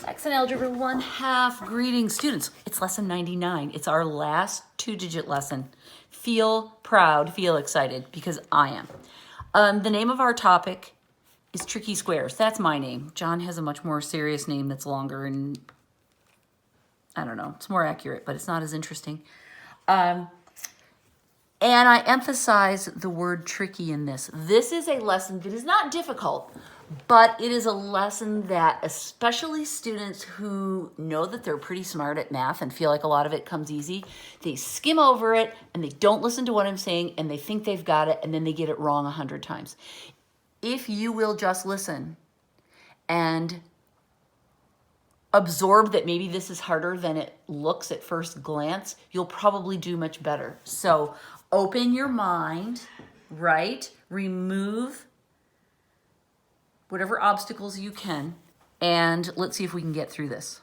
Saxon Algebra 1/2. Greetings, students. It's lesson 99. It's our last two-digit lesson. Feel proud, feel excited, because I am. The name of our topic is tricky squares. That's my name. John has a much more serious name that's longer and, I don't know, it's more accurate, but it's not as interesting. And I emphasize the word tricky in this. This is a lesson that is not difficult, but it is a lesson that especially students who know that they're pretty smart at math and feel like a lot of it comes easy, they skim over it and they don't listen to what I'm saying and they think they've got it and then they get it wrong 100 times. If you will just listen and absorb that maybe this is harder than it looks at first glance, you'll probably do much better. So open your mind, right? Remove whatever obstacles you can, and let's see if we can get through this.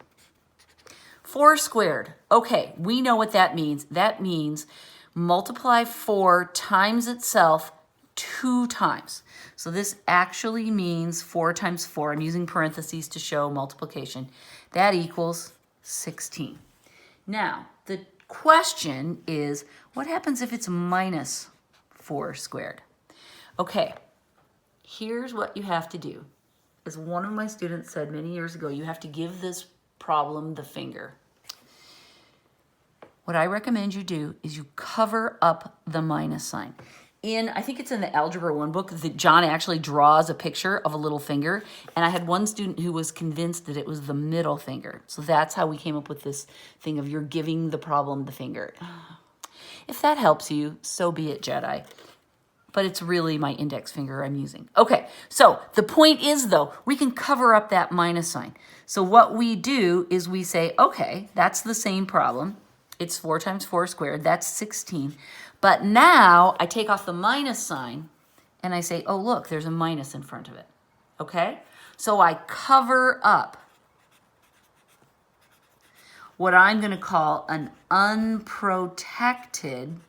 4 squared. Okay, we know what that means. That means multiply 4 times itself 2 times. So this actually means 4 times 4. I'm using parentheses to show multiplication. That equals 16. Now, the question is, what happens if it's minus 4 squared? Okay, here's what you have to do. As one of my students said many years ago, you have to give this problem the finger. What I recommend you do is you cover up the minus sign. I think it's in the Algebra 1 book that John actually draws a picture of a little finger. And I had one student who was convinced that it was the middle finger. So that's how we came up with this thing of you're giving the problem the finger. If that helps you, so be it, Jedi. But it's really my index finger I'm using. Okay, so the point is, though, we can cover up that minus sign. So what we do is we say, okay, that's the same problem. It's 4 times 4 squared. That's 16. But now I take off the minus sign and I say, oh, look, there's a minus in front of it. Okay? So I cover up what I'm going to call an unprotected,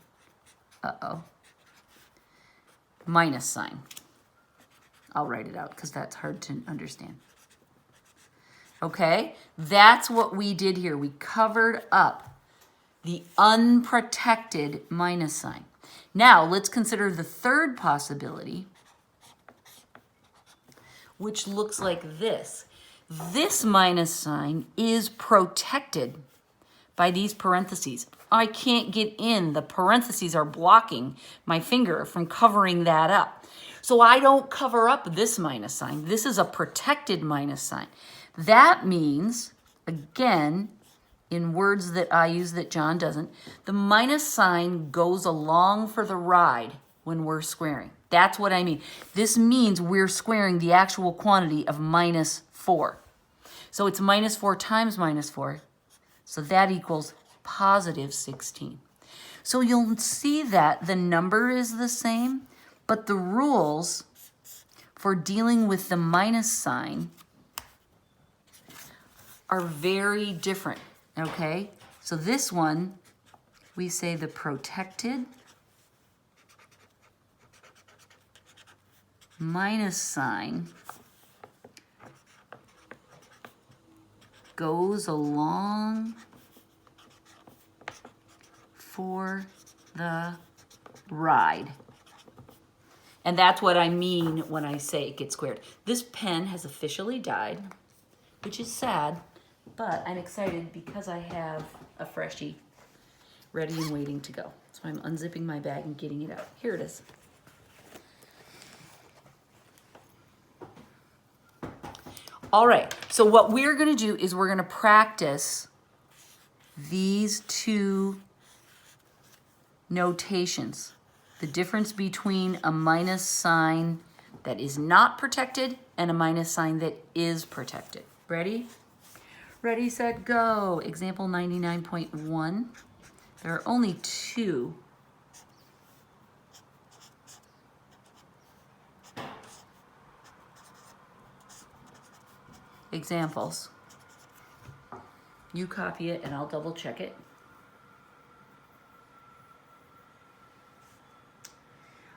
minus sign. I'll write it out because that's hard to understand. Okay? That's what we did here. We covered up the unprotected minus sign. Now, let's consider the third possibility, which looks like this. This minus sign is protected by these parentheses. I can't get in. The parentheses are blocking my finger from covering that up. So I don't cover up this minus sign. This is a protected minus sign. That means, again, in words that I use that John doesn't, the minus sign goes along for the ride when we're squaring. That's what I mean. This means we're squaring the actual quantity of minus 4. So it's minus 4 times minus 4. So that equals positive 16. So you'll see that the number is the same, but the rules for dealing with the minus sign are very different. Okay, so this one, we say the protected minus sign goes along for the ride. And that's what I mean when I say it gets squared. This pen has officially died, which is sad. But I'm excited because I have a freshie ready and waiting to go. So I'm unzipping my bag and getting it out. Here it is. All right, so what we're gonna do is we're gonna practice these 2 notations. The difference between a minus sign that is not protected and a minus sign that is protected. Ready? Ready, set, go. Example 99.1. There are only 2. Examples. You copy it and I'll double check it.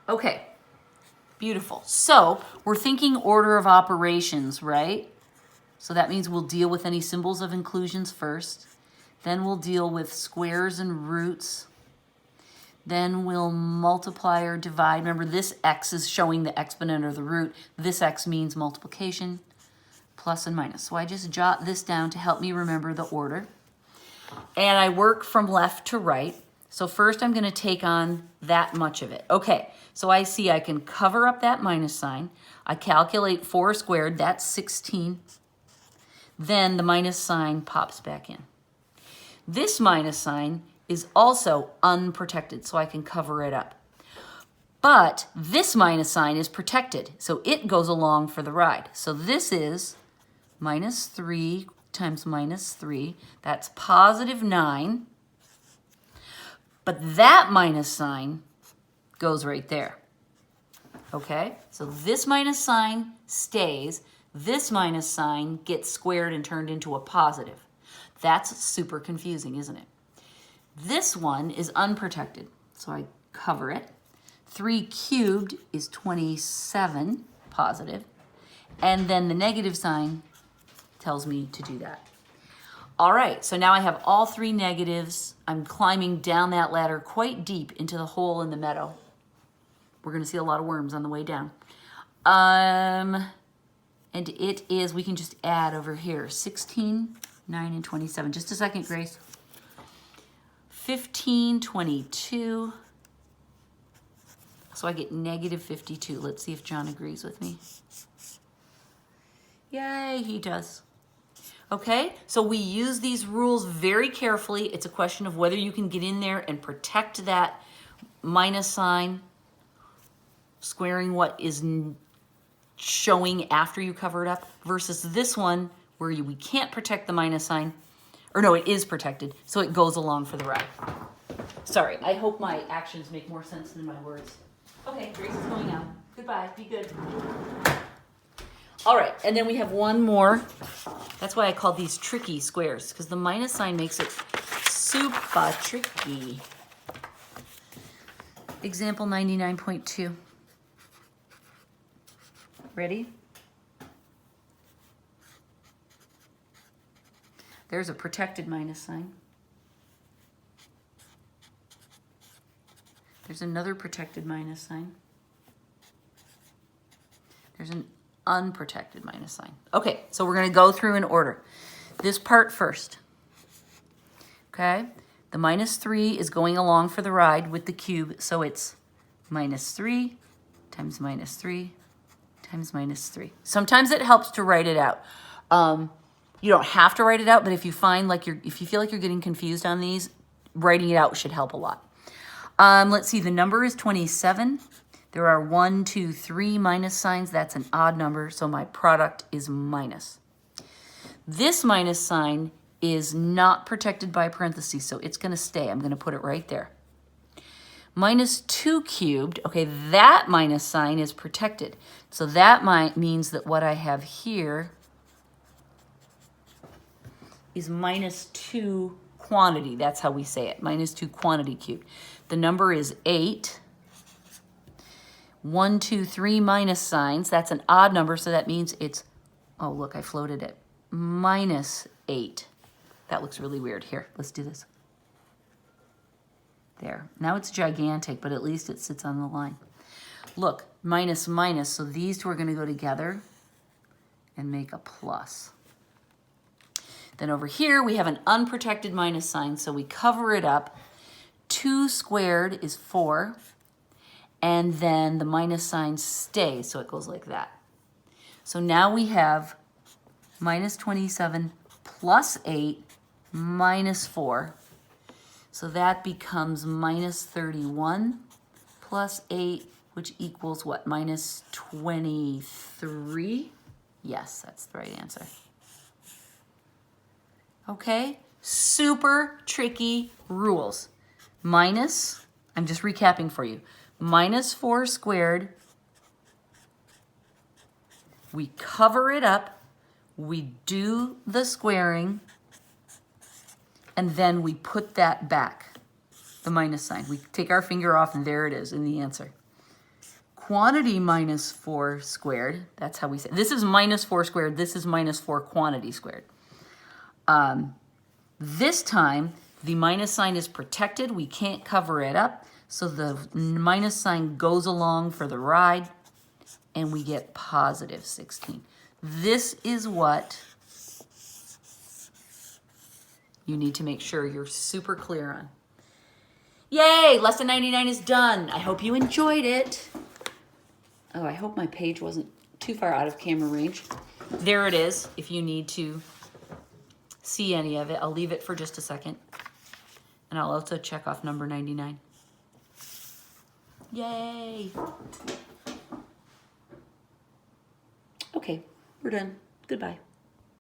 Okay, beautiful. So we're thinking order of operations, right? So that means we'll deal with any symbols of inclusions first. Then we'll deal with squares and roots. Then we'll multiply or divide. Remember, this x is showing the exponent or the root. This x means multiplication, plus and minus. So I just jot this down to help me remember the order. And I work from left to right. So first I'm going to take on that much of it. Okay, so I see I can cover up that minus sign. I calculate 4 squared, that's 16. Then the minus sign pops back in. This minus sign is also unprotected, so I can cover it up. But this minus sign is protected, so it goes along for the ride. So this is minus 3 times minus 3. That's positive 9. But that minus sign goes right there. Okay? So this minus sign stays. This minus sign gets squared and turned into a positive. That's super confusing, isn't it? This one is unprotected, so I cover it. 3 cubed is 27, positive. And then the negative sign tells me to do that. All right, so now I have all 3 negatives. I'm climbing down that ladder quite deep into the hole in the meadow. We're going to see a lot of worms on the way down. And it is, we can just add over here, 16, 9, and 27. Just a second, Grace. 15, 22. So I get negative 52. Let's see if John agrees with me. Yay, he does. Okay, so we use these rules very carefully. It's a question of whether you can get in there and protect that minus sign, squaring what is showing after you cover it up, versus this one where we can't protect the minus sign. Or no, it is protected, so it goes along for the ride. Sorry, I hope my actions make more sense than my words. Okay, Grace is going out. Goodbye, be good. All right, and then we have one more. That's why I call these tricky squares, because the minus sign makes it super tricky. Example 99.2. Ready? There's a protected minus sign. There's another protected minus sign. There's an unprotected minus sign. Okay, so we're going to go through in order. This part first. Okay, the minus 3 is going along for the ride with the cube, so it's minus 3 times minus 3 times minus 3. Sometimes it helps to write it out. You don't have to write it out, but if you find like if you feel like you're getting confused on these, writing it out should help a lot. Let's see, the number is 27. There are 1, 2, 3 minus signs. That's an odd number, so my product is minus. This minus sign is not protected by parentheses, so it's going to stay. I'm going to put it right there. Minus 2 cubed, okay, that minus sign is protected. So that means that what I have here is minus 2 quantity. That's how we say it, minus 2 quantity cubed. The number is 8. 1, 2, 3 minus signs. That's an odd number, so that means it's, oh, look, I floated it. Minus 8. That looks really weird. Here, let's do this. There. Now it's gigantic, but at least it sits on the line. Look, minus, minus. So these two are going to go together and make a plus. Then over here, we have an unprotected minus sign, so we cover it up. 2 squared is 4. And then the minus sign stays, so it goes like that. So now we have minus 27 plus 8 minus 4. So that becomes minus 31 plus 8, which equals what? Minus 23? Yes, that's the right answer. Okay, super tricky rules. Minus, I'm just recapping for you. Minus 4 squared, we cover it up, we do the squaring, and then we put that back, the minus sign. We take our finger off and there it is in the answer. quantity minus 4 squared. That's how we say it. This is minus 4 squared. This is minus 4 quantity squared. This time, the minus sign is protected. We can't cover it up. So the minus sign goes along for the ride, and we get positive 16. This is what you need to make sure you're super clear on. Yay! Lesson 99 is done. I hope you enjoyed it. Oh, I hope my page wasn't too far out of camera range. There it is, if you need to see any of it. I'll leave it for just a second. And I'll also check off number 99. Yay! Okay, we're done. Goodbye.